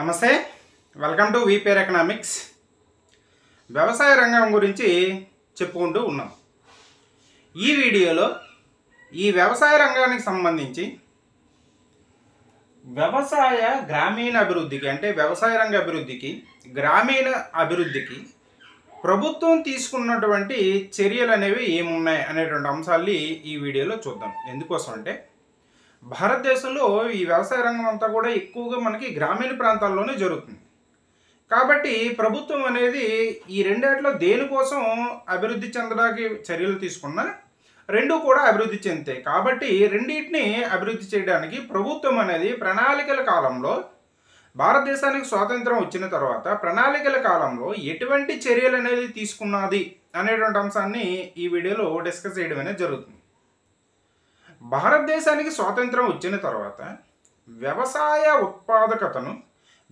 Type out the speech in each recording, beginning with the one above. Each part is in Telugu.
నమస్తే, వెల్కమ్ టు వీపీఆర్ ఎకనామిక్స్. వ్యవసాయ రంగం గురించి చెప్పుకుంటూ ఉన్నాం. ఈ వీడియోలో ఈ వ్యవసాయ రంగానికి సంబంధించి వ్యవసాయ గ్రామీణ అభివృద్ధికి అంటే వ్యవసాయ రంగ అభివృద్ధికి గ్రామీణ అభివృద్ధికి ప్రభుత్వం తీసుకున్నటువంటి చర్యలు అనేవి ఏమున్నాయి అనేటువంటి అంశాన్ని ఈ వీడియోలో చూద్దాం. ఎందుకోసం అంటే భారతదేశంలో ఈ వ్యవసాయ రంగం అంతా కూడా ఎక్కువగా మనకి గ్రామీణ ప్రాంతాల్లోనే జరుగుతుంది. కాబట్టి ప్రభుత్వం అనేది ఈ రెండేట్లో దేనికోసం అభివృద్ధి చెందడానికి చర్యలు తీసుకున్నా రెండు కూడా అభివృద్ధి చెందుతాయి. కాబట్టి రెండింటిని అభివృద్ధి చేయడానికి ప్రభుత్వం అనేది ప్రణాళికల కాలంలో భారతదేశానికి స్వాతంత్రం వచ్చిన తర్వాత ప్రణాళికల కాలంలో ఎటువంటి చర్యలు అనేది తీసుకున్నది అనేటువంటి అంశాన్ని ఈ వీడియోలో డిస్కస్ చేయడం అనేది జరుగుతుంది. భారతదేశానికి స్వాతంత్రం వచ్చిన తర్వాత వ్యవసాయ ఉత్పాదకతను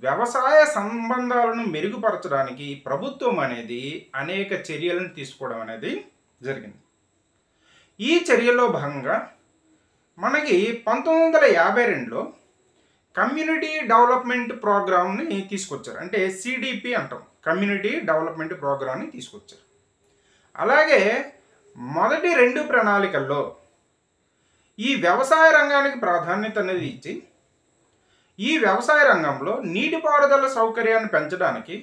వ్యవసాయ సంబంధాలను మెరుగుపరచడానికి ప్రభుత్వం అనేది అనేక చర్యలను తీసుకోవడం అనేది జరిగింది. ఈ చర్యల్లో భాగంగా మనకి 1952లో కమ్యూనిటీ డెవలప్మెంట్ ప్రోగ్రామ్ని తీసుకొచ్చారు. అంటే సిడిపి అంటాం, కమ్యూనిటీ డెవలప్మెంట్ ప్రోగ్రామ్ని తీసుకొచ్చారు. అలాగే మొదటి రెండు ప్రణాళికల్లో ఈ వ్యవసాయ రంగానికి ప్రాధాన్యత అనేది ఇచ్చి ఈ వ్యవసాయ రంగంలో నీటిపారుదల సౌకర్యాన్ని పెంచడానికి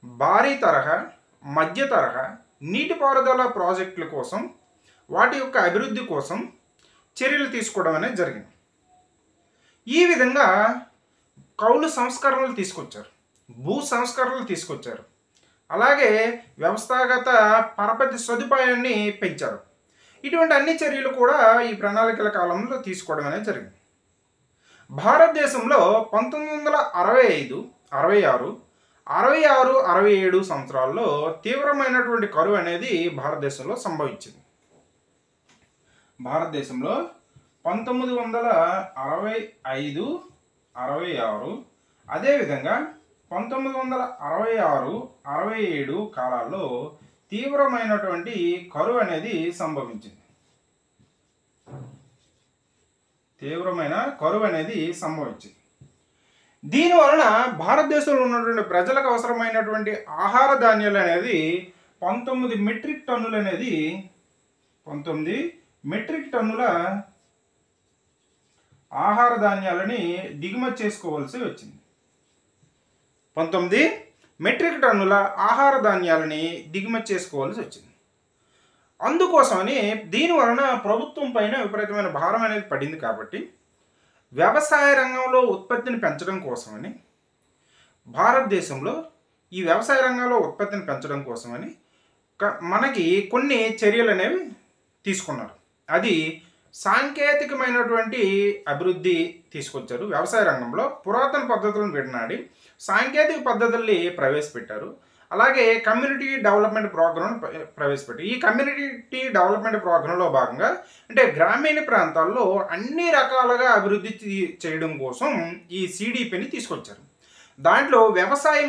భారీ తరహా మధ్య తరహా నీటిపారుదల ప్రాజెక్టుల కోసం వాటి యొక్క అభివృద్ధి కోసం చర్యలు తీసుకోవడం అనేది జరిగింది. ఈ విధంగా కౌలు సంస్కరణలు తీసుకొచ్చారు, భూ సంస్కరణలు తీసుకొచ్చారు. అలాగే వ్యవస్థాగత పరపతి సదుపాయాన్ని పెంచారు. ఇటువంటి అన్ని చర్యలు కూడా ఈ ప్రణాళికల కాలంలో తీసుకోవడం అనేది జరిగింది. భారతదేశంలో 1965, 66, 66, 67 సంవత్సరాల్లో తీవ్రమైనటువంటి కరువు అనేది భారతదేశంలో సంభవించింది. భారతదేశంలో 1965, 66 అదేవిధంగా 1966, 67 కాలాల్లో తీవ్రమైనటువంటి కరువు అనేది సంభవించింది. దీనివలన భారతదేశంలో ఉన్నటువంటి ప్రజలకు అవసరమైనటువంటి ఆహార ధాన్యాలు అనేది 19 మెట్రిక్ టన్నుల ఆహార ధాన్యాలని దిగుమతి చేసుకోవాల్సి వచ్చింది. 19 మెట్రిక్ టన్నుల ఆహార ధాన్యాలని దిగుమతి చేసుకోవాల్సి వచ్చింది. అందుకోసమని దీనివలన ప్రభుత్వం పైన విపరీతమైన భారం అనేది పడింది. కాబట్టి వ్యవసాయ రంగంలో ఉత్పత్తిని పెంచడం కోసమని భారతదేశంలో ఈ వ్యవసాయ రంగంలో ఉత్పత్తిని పెంచడం కోసమని మనకి కొన్ని చర్యలు అనేవి తీసుకున్నారు. అది సాంకేతికమైనటువంటి అభివృద్ధి తీసుకొచ్చారు. వ్యవసాయ రంగంలో పురాతన పద్ధతులను విడనాడి సాంకేతిక పద్ధతుల్ని ప్రవేశపెట్టారు. అలాగే కమ్యూనిటీ డెవలప్మెంట్ ప్రోగ్రామ్ ప్రవేశపెట్టారు. ఈ కమ్యూనిటీ డెవలప్మెంట్ ప్రోగ్రాంలో భాగంగా అంటే గ్రామీణ ప్రాంతాల్లో అన్ని రకాలుగా అభివృద్ధి చేయడం కోసం ఈ సిడిపిని తీసుకొచ్చారు. దాంట్లో వ్యవసాయ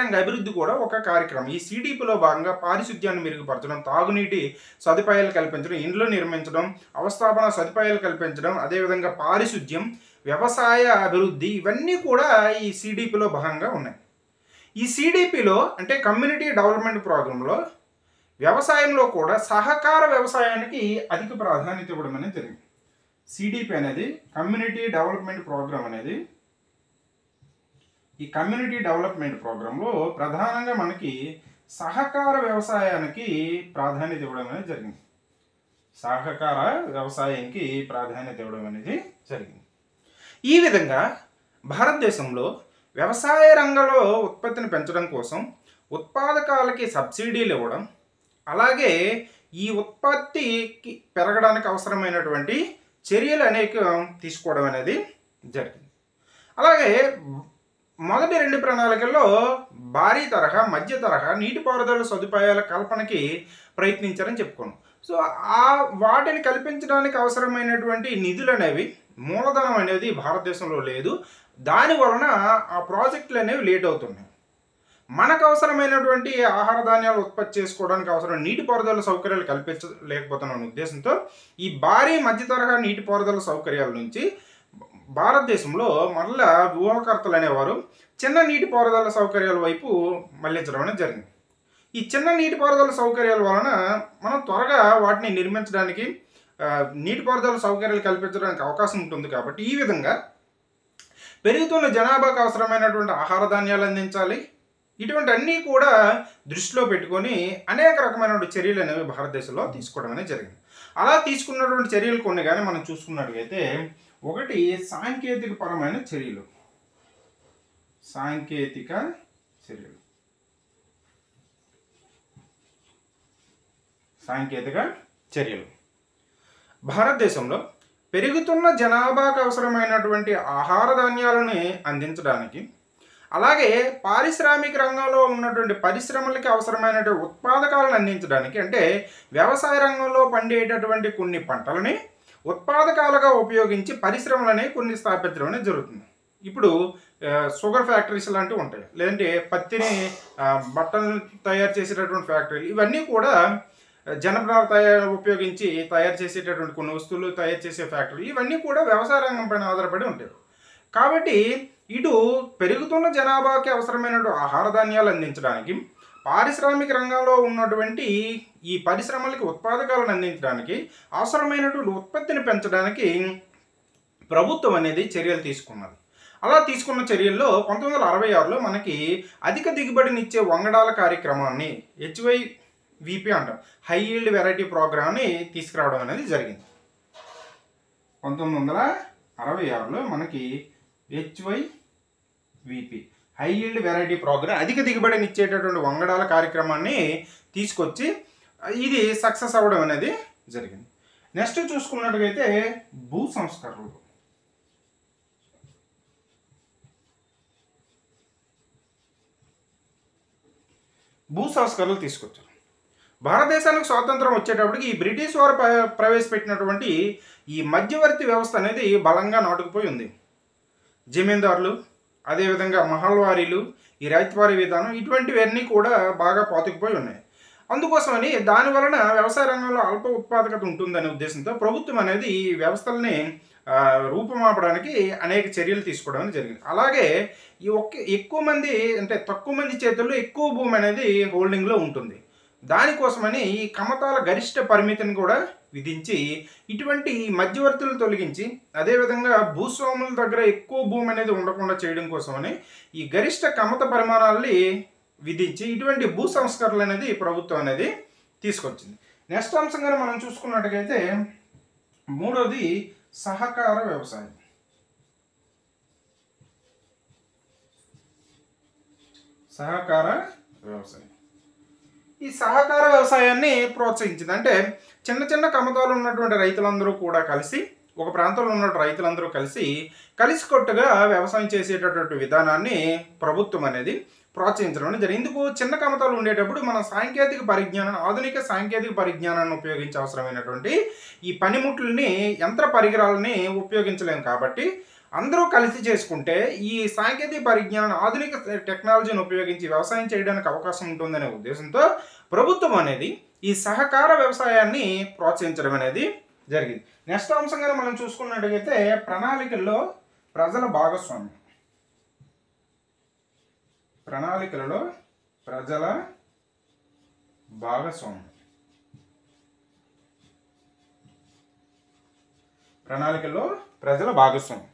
రంగ అభివృద్ధి కూడా ఒక కార్యక్రమం. ఈ సిడిపిలో భాగంగా పారిశుద్ధ్యాన్ని మెరుగుపరచడం, తాగునీటి సదుపాయాలు కల్పించడం, ఇండ్లు నిర్మించడం, అవస్థాపన సదుపాయాలు కల్పించడం, అదేవిధంగా పారిశుద్ధ్యం, వ్యవసాయ అభివృద్ధి ఇవన్నీ కూడా ఈ సిడిపిలో భాగంగా ఉన్నాయి. ఈ సిడిపిలో అంటే కమ్యూనిటీ డెవలప్మెంట్ ప్రోగ్రాంలో వ్యవసాయంలో కూడా సహకార వ్యవసాయానికి అధిక ప్రాధాన్యత ఇవ్వడం అనేది జరిగింది. సిడిపి అనేది కమ్యూనిటీ డెవలప్మెంట్ ప్రోగ్రాం అనేది ఈ కమ్యూనిటీ డెవలప్మెంట్ ప్రోగ్రాంలో ప్రధానంగా మనకి సహకార వ్యవసాయానికి ప్రాధాన్యత ఇవ్వడం అనేది జరిగింది. ఈ విధంగా భారతదేశంలో వ్యవసాయ రంగంలో ఉత్పత్తిని పెంచడం కోసం ఉత్పాదకాలకి సబ్సిడీలు ఇవ్వడం, అలాగే ఈ ఉత్పత్తికి పెరగడానికి అవసరమైనటువంటి చర్యలు అనేక తీసుకోవడం అనేది జరిగింది. అలాగే మొదటి రెండు ప్రణాళికల్లో భారీ తరహా మధ్య తరహా నీటిపారుదల సదుపాయాల కల్పనకి ప్రయత్నించారని చెప్పుకున్నాం. సో వాటిని కల్పించడానికి అవసరమైనటువంటి నిధులు అనేవి మూలధనం అనేది భారతదేశంలో లేదు. దాని వలన ఆ ప్రాజెక్టులు అనేవి లేట్ అవుతున్నాయి. మనకు అవసరమైనటువంటి ఆహార ధాన్యాలు ఉత్పత్తి చేసుకోవడానికి అవసరమైన నీటిపారుదల సౌకర్యాలు కల్పించలేకపోతున్న ఉద్దేశంతో ఈ భారీ మధ్య తరహా నీటిపారుదల సౌకర్యాల నుంచి భారతదేశంలో మళ్ళా వ్యూహకర్తలు అనేవారు చిన్న నీటిపారుదల సౌకర్యాల వైపు మళ్లించడం అనేది జరిగింది. ఈ చిన్న నీటిపారుదల సౌకర్యాల వలన మనం త్వరగా వాటిని నిర్మించడానికి నీటిపారుదల సౌకర్యాలు కల్పించడానికి అవకాశం ఉంటుంది. కాబట్టి ఈ విధంగా పెరుగుతున్న జనాభాకు అవసరమైనటువంటి ఆహార ధాన్యాలు అందించాలి. ఇటువంటి అన్నీ కూడా దృష్టిలో పెట్టుకొని అనేక రకమైనటువంటి చర్యలు అనేవి భారతదేశంలో తీసుకోవడం అనేది జరిగింది. అలా తీసుకున్నటువంటి చర్యలు కొన్ని కానీ మనం చూసుకున్నట్లయితే, ఒకటి సాంకేతిక పరమైన చర్యలు. సాంకేతిక చర్యలు, సాంకేతిక చర్యలు. భారతదేశంలో పెరుగుతున్న జనాభాకు అవసరమైనటువంటి ఆహార ధాన్యాలను అందించడానికి, అలాగే పారిశ్రామిక రంగంలో ఉన్నటువంటి పరిశ్రమలకి అవసరమైనటువంటి ఉత్పాదకాలను అందించడానికి, అంటే వ్యవసాయ రంగంలో పండేటటువంటి కొన్ని పంటలని ఉత్పాదకాలుగా ఉపయోగించి పరిశ్రమలని కొన్ని స్థాపించడం అనేది జరుగుతుంది. ఇప్పుడు షుగర్ ఫ్యాక్టరీస్ లాంటివి ఉంటాయి, లేదంటే పత్తిని బట్టలు తయారు చేసేటటువంటి ఫ్యాక్టరీలు, ఇవన్నీ కూడా జనపనార ఉపయోగించి తయారు చేసేటటువంటి కొన్ని వస్తువులు తయారు చేసే ఫ్యాక్టరీలు, ఇవన్నీ కూడా వ్యవసాయ రంగం పైన ఆధారపడి ఉంటాయి. కాబట్టి ఇటు పెరుగుతున్న జనాభాకి అవసరమైనటువంటి ఆహార ధాన్యాలు అందించడానికి, పారిశ్రామిక రంగంలో ఉన్నటువంటి ఈ పరిశ్రమలకి ఉత్పాదకాలను అందించడానికి, అవసరమైనటువంటి ఉత్పత్తిని పెంచడానికి ప్రభుత్వం అనేది చర్యలు తీసుకున్నది. అలా తీసుకున్న చర్యల్లో 1966లో మనకి అధిక దిగుబడినిచ్చే వంగడాల కార్యక్రమాన్ని HYVP అంటాం, హై ఈల్డ్ వెరైటీ ప్రోగ్రామ్ని తీసుకురావడం అనేది జరిగింది. 1966లో మనకి HYVP, high yield variety program, అధిక దిగుబడినిచ్చేటటువంటి వంగడాల కార్యక్రమాన్ని తీసుకొచ్చి ఇది సక్సెస్ అవ్వడం అనేది జరిగింది. నెక్స్ట్ చూసుకున్నట్టుగైతే భూ సంస్కరణలు. భూ సంస్కరణలు తీసుకొచ్చారు. భారతదేశానికి స్వాతంత్రం వచ్చేటప్పటికి ఈ బ్రిటిష్ వారు ప్రవేశపెట్టినటువంటి ఈ మధ్యవర్తి వ్యవస్థ అనేది బలంగా నాటుకుపోయి ఉంది. జమీందారులు, అదేవిధంగా మహల్వారీలు, ఈ రైతువారీ విధానం, ఇటువంటివన్నీ కూడా బాగా పాతుకుపోయి ఉన్నాయి. అందుకోసమని దాని వలన వ్యవసాయ రంగంలో అల్ప ఉత్పాదకత ఉంటుందనే ఉద్దేశంతో ప్రభుత్వం అనేది ఈ వ్యవస్థల్ని రూపుమాపడానికి అనేక చర్యలు తీసుకోవడం జరిగింది. అలాగే ఈ ఎక్కువ మంది, అంటే తక్కువ మంది చేతుల్లో ఎక్కువ భూమి అనేది హోల్డింగ్లో ఉంటుంది. దానికోసమని ఈ కమతాల గరిష్ట పరిమితిని కూడా విధించి ఇటువంటి మధ్యవర్తులు తొలగించి, అదేవిధంగా భూస్వాముల దగ్గర ఎక్కువ భూమి అనేది ఉండకుండా చేయడం కోసమని ఈ గరిష్ట కమత పరిమాణాలని విధించి ఇటువంటి భూ సంస్కరణలు అనేది ప్రభుత్వం అనేది తీసుకొచ్చింది. నెక్స్ట్ అంశంగా మనం చూసుకున్నట్టుగైతే మూడోది సహకార వ్యవసాయం. సహకార వ్యవసాయం, ఈ సహకార వ్యవసాయాన్ని ప్రోత్సహించింది. అంటే చిన్న చిన్న కమతాలు ఉన్నటువంటి రైతులందరూ కూడా కలిసి, ఒక ప్రాంతంలో ఉన్న రైతులందరూ కలిసికట్టుగా వ్యవసాయం చేసేటటువంటి విధానాన్ని ప్రభుత్వం అనేది ప్రోత్సహించడం జరిగింది. ఇందుకు చిన్న కమతాలు ఉండేటప్పుడు మన సాంకేతిక పరిజ్ఞానాన్ని, ఆధునిక సాంకేతిక పరిజ్ఞానాన్ని ఉపయోగించి అవసరమైనటువంటి ఈ పనిముట్లని, యంత్ర పరికరాలని ఉపయోగించలేము. కాబట్టి అందరూ కలిసి చేసుకుంటే ఈ సాంకేతిక పరిజ్ఞానాన్ని, ఆధునిక టెక్నాలజీని ఉపయోగించి వ్యవసాయం చేయడానికి అవకాశం ఉంటుందనే ఉద్దేశంతో ప్రభుత్వం అనేది ఈ సహకార వ్యవసాయాన్ని ప్రోత్సహించడం అనేది జరిగింది. నెక్స్ట్ అంశంగా మనం చూసుకున్నట్టుగైతే ప్రణాళికల్లో ప్రజల భాగస్వామ్యం. ప్రణాళికలలో ప్రజల భాగస్వామ్యం. ప్రణాళికల్లో ప్రజల భాగస్వామ్యం.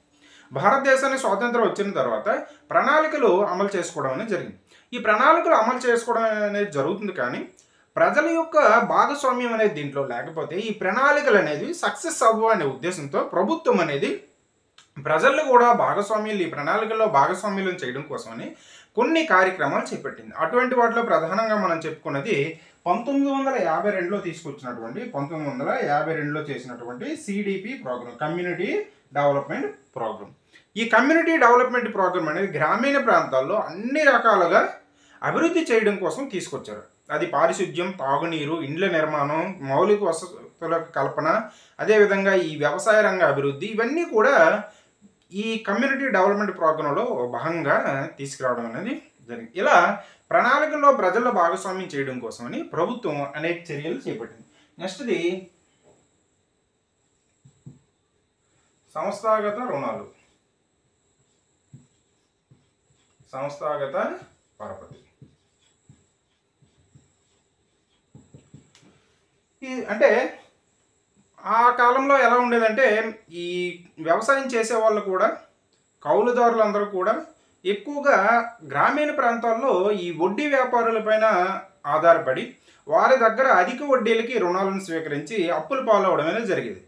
భారతదేశానికి స్వాతంత్రం వచ్చిన తర్వాత ప్రణాళికలు అమలు చేసుకోవడం అనేది జరిగింది. ఈ ప్రణాళికలు అమలు చేసుకోవడం అనేది జరుగుతుంది, కానీ ప్రజల యొక్క భాగస్వామ్యం అనేది దీంట్లో లేకపోతే ఈ ప్రణాళికలు అనేది సక్సెస్ అవ్వ అనే ఉద్దేశంతో ప్రభుత్వం అనేది ప్రజలు కూడా భాగస్వామ్యులు, ఈ ప్రణాళికల్లో భాగస్వామ్యులను చేయడం కోసమని కొన్ని కార్యక్రమాలు చేపట్టింది. అటువంటి వాటిలో ప్రధానంగా మనం చెప్పుకున్నది 1952లో తీసుకొచ్చినటువంటి, 1952లో చేసినటువంటి CDP program, community development program. ఈ కమ్యూనిటీ డెవలప్మెంట్ ప్రోగ్రామ్ అనేది గ్రామీణ ప్రాంతాల్లో అన్ని రకాలుగా అభివృద్ధి చేయడం కోసం తీసుకొచ్చారు. అది పారిశుద్ధ్యం, తాగునీరు, ఇండ్ల నిర్మాణం, మౌలిక వసతుల కల్పన, అదేవిధంగా ఈ వ్యవసాయ రంగ అభివృద్ధి, ఇవన్నీ కూడా ఈ కమ్యూనిటీ డెవలప్మెంట్ ప్రోగ్రాంలో భాగంగా తీసుకురావడం అనేది జరిగింది. ఇలా ప్రణాళికల్లో ప్రజల భాగస్వామ్యం చేయడం కోసమని ప్రభుత్వం అనేక చర్యలు చేపట్టింది. నెక్స్ట్ది సంస్థాగత రుణాలు. సంస్థాగత పరపతి. అంటే ఆ కాలంలో ఎలా ఉండేదంటే ఈ వ్యవసాయం చేసే వాళ్ళు కూడా కౌలుదారులందరూ కూడా ఎక్కువగా గ్రామీణ ప్రాంతాల్లో ఈ వడ్డీ వ్యాపారులపైన ఆధారపడి వారి దగ్గర అధిక వడ్డీలకి రుణాలను స్వీకరించి అప్పులు పాలవడం అనేది జరిగేది.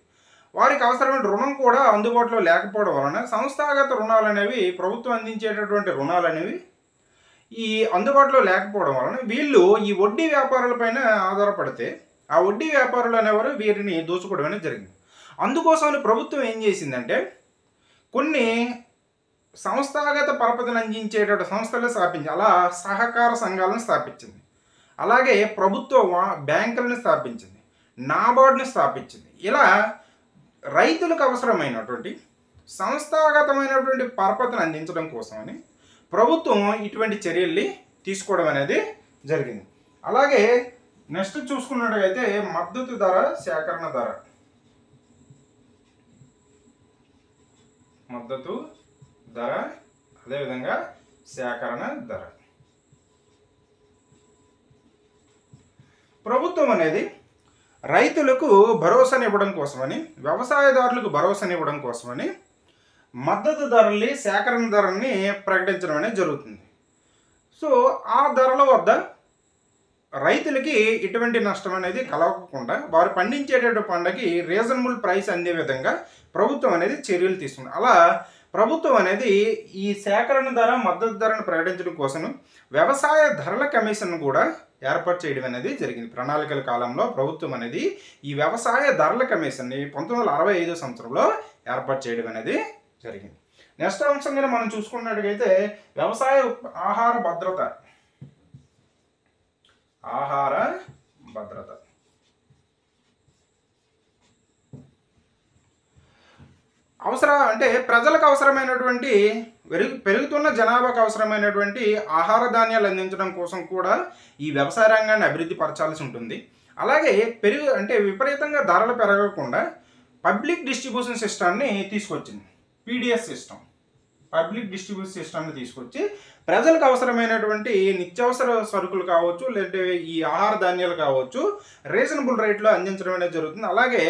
వారికి అవసరమైన రుణం కూడా అందుబాటులో లేకపోవడం వలన సంస్థాగత రుణాలు అనేవి, ప్రభుత్వం అందించేటటువంటి రుణాలు అనేవి ఈ అందుబాటులో లేకపోవడం వలన వీళ్ళు ఈ వడ్డీ వ్యాపారులపైన ఆధారపడితే ఆ వడ్డీ వ్యాపారులు అనేవారు వీరిని దోచుకోవడం అనేది జరిగింది. అందుకోసమని ప్రభుత్వం ఏం చేసిందంటే కొన్ని సంస్థాగత పరపతిని అందించేటటువంటి సంస్థలు స్థాపించింది. అలా సహకార సంఘాలను స్థాపించింది. అలాగే ప్రభుత్వ బ్యాంకులను స్థాపించింది, నాబార్డుని స్థాపించింది. ఇలా రైతులకు అవసరమైనటువంటి సంస్థాగతమైనటువంటి పరపతిని అందించడం కోసమని ప్రభుత్వం ఇటువంటి చర్యల్ని తీసుకోవడం అనేది జరిగింది. అలాగే నెక్స్ట్ చూసుకున్నట్టయితే మద్దతు ధర, సేకరణ ధర. మద్దతు ధర, అదేవిధంగా సేకరణ ధర. ప్రభుత్వం అనేది రైతులకు భరోసానివ్వడం కోసమని, వ్యవసాయదారులకు భరోసానివ్వడం కోసమని మద్దతు ధరల్ని, సేకరణ ధరల్ని ప్రకటించడం అనేది జరుగుతుంది. సో ఆ ధరల వద్ద రైతులకి ఎటువంటి నష్టం అనేది కలగకుండా వారు పండించేటటువంటి పంటకి రీజనబుల్ ప్రైస్ అందే విధంగా ప్రభుత్వం అనేది చర్యలు తీసుకుంది. అలా ప్రభుత్వం అనేది ఈ సేకరణ ధర, మద్దతు ధరను ప్రకటించడం కోసం వ్యవసాయ ధరల కమిషన్ కూడా ఏర్పాటు చేయడం అనేది జరిగింది. ప్రణాళికల కాలంలో ప్రభుత్వం అనేది ఈ వ్యవసాయ ధరల కమిషన్ని 1965 సంవత్సరంలో ఏర్పాటు చేయడం అనేది జరిగింది. నెక్స్ట్ అంశంగా మనం చూసుకున్నట్టుగైతే వ్యవసాయ ఆహార భద్రత. ఆహార భద్రత అంటే ప్రజలకు అవసరమైనటువంటి పెరుగుతున్న జనాభాకు అవసరమైనటువంటి ఆహార ధాన్యాలు అందించడం కోసం కూడా ఈ వ్యవసాయ రంగాన్ని అభివృద్ధి పరచాల్సి ఉంటుంది. అలాగే విపరీతంగా ధరలు పెరగకుండా పబ్లిక్ డిస్ట్రిబ్యూషన్ సిస్టమ్ని తీసుకొచ్చింది. పీడిఎస్ సిస్టమ్, పబ్లిక్ డిస్ట్రిబ్యూషన్ సిస్టమ్ని తీసుకొచ్చి ప్రజలకు అవసరమైనటువంటి నిత్యావసర సరుకులు కావచ్చు, లేదంటే ఈ ఆహార ధాన్యాలు కావచ్చు రీజనబుల్ రేట్లో అందించడం అనేది జరుగుతుంది. అలాగే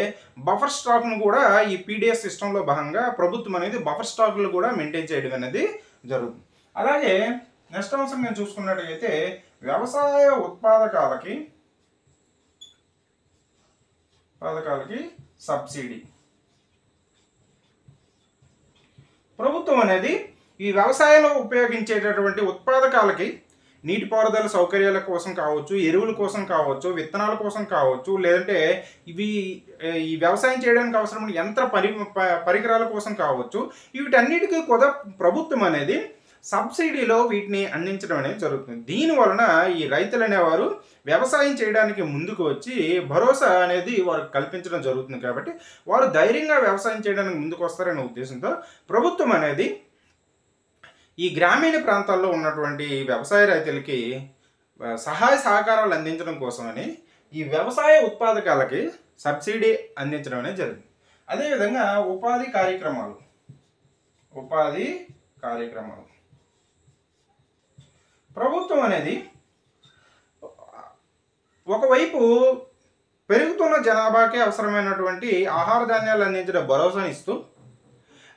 బఫర్ స్టాక్ను కూడా ఈ పీడిఎస్ సిస్టంలో భాగంగా ప్రభుత్వం అనేది బఫర్ స్టాక్లు కూడా మెయింటైన్ చేయడం అనేది జరుగుతుంది. అలాగే నెక్స్ట్ అంశం నేను చూసుకున్నట్టయితే వ్యవసాయ ఉత్పాదకాలకి సబ్సిడీ. ప్రభుత్వం అనేది ఈ వ్యవసాయంలో ఉపయోగించేటటువంటి ఉత్పాదకాలకి నీటిపారుదల సౌకర్యాల కోసం కావచ్చు, ఎరువుల కోసం కావచ్చు, విత్తనాల కోసం కావచ్చు, లేదంటే ఈ వ్యవసాయం చేయడానికి అవసరమైన యంత్ర పరికరాల కోసం కావచ్చు, వీటన్నిటికీ కూడా ప్రభుత్వం అనేది సబ్సిడీలో వీటిని అందించడం అనేది జరుగుతుంది. దీనివలన ఈ రైతులు అనేవారు వ్యవసాయం చేయడానికి ముందుకు వచ్చి భరోసా అనేది వారికి కల్పించడం జరుగుతుంది. కాబట్టి వారు ధైర్యంగా వ్యవసాయం చేయడానికి ముందుకు వస్తారనే ఉద్దేశంతో ప్రభుత్వం అనేది ఈ గ్రామీణ ప్రాంతాల్లో ఉన్నటువంటి వ్యవసాయ రైతులకి సహాయ సహకారాలు అందించడం కోసమని ఈ వ్యవసాయ ఉత్పాదకాలకి సబ్సిడీ అందించడం అనేది జరిగింది. అదేవిధంగా ఉపాధి కార్యక్రమాలు. ప్రభుత్వం అనేది ఒకవైపు పెరుగుతున్న జనాభాకి అవసరమైనటువంటి ఆహార ధాన్యాలు అందించడం భరోసాని ఇస్తూ,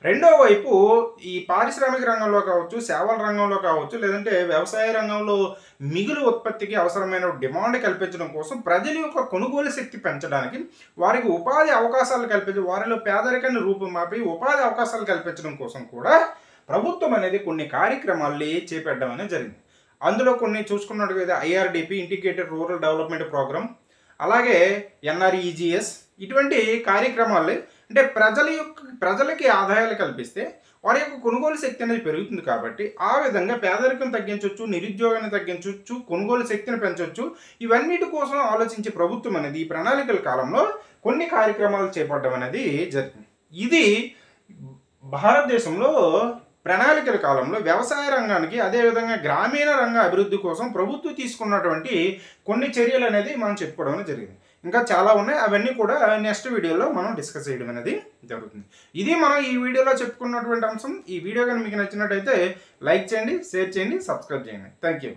రెండో వైపు ఈ పారిశ్రామిక రంగంలో కావచ్చు, సేవల రంగంలో కావచ్చు, లేదంటే వ్యవసాయ రంగంలో మిగులు ఉత్పత్తికి అవసరమైన డిమాండ్ కల్పించడం కోసం ప్రజల యొక్క కొనుగోలు శక్తి పెంచడానికి, వారికి ఉపాధి అవకాశాలు కల్పించి వారిలో పేదరికాన్ని రూపుమాపి ఉపాధి అవకాశాలు కల్పించడం కోసం కూడా ప్రభుత్వం అనేది కొన్ని కార్యక్రమాల్ని చేపట్టడం అనేది జరిగింది. అందులో కొన్ని చూసుకున్నట్టుగా IRDP, integrated rural development programme, అలాగే ఎన్ఆర్ఈజిఎస్, ఇటువంటి కార్యక్రమాలు అంటే ప్రజలకి ఆదాయాలు కల్పిస్తే వారి యొక్క కొనుగోలు శక్తి అనేది పెరుగుతుంది. కాబట్టి ఆ విధంగా పేదరికం తగ్గించవచ్చు, నిరుద్యోగాన్ని తగ్గించవచ్చు, కొనుగోలు శక్తిని పెంచవచ్చు. ఇవన్నిటి కోసం ఆలోచించే ప్రభుత్వం అనేది ఈ ప్రణాళికల కాలంలో కొన్ని కార్యక్రమాలు చేపట్టడం అనేది జరిగింది. ఇది భారతదేశంలో ప్రణాళికల కాలంలో వ్యవసాయ రంగానికి, అదేవిధంగా గ్రామీణ రంగ అభివృద్ధి కోసం ప్రభుత్వం తీసుకున్నటువంటి కొన్ని చర్యలు అనేది మనం చెప్పుకోవడం జరిగింది. ఇంకా చాలా ఉన్నాయి. అవన్నీ కూడా నెక్స్ట్ వీడియోలో మనం డిస్కస్ చేయడం అనేది జరుగుతుంది. ఇది మనం ఈ వీడియోలో చెప్పుకున్నటువంటి అంశం. ఈ వీడియో కానీ మీకు నచ్చినట్టయితే లైక్ చేయండి, షేర్ చేయండి, సబ్స్క్రైబ్ చేయండి. Thank you.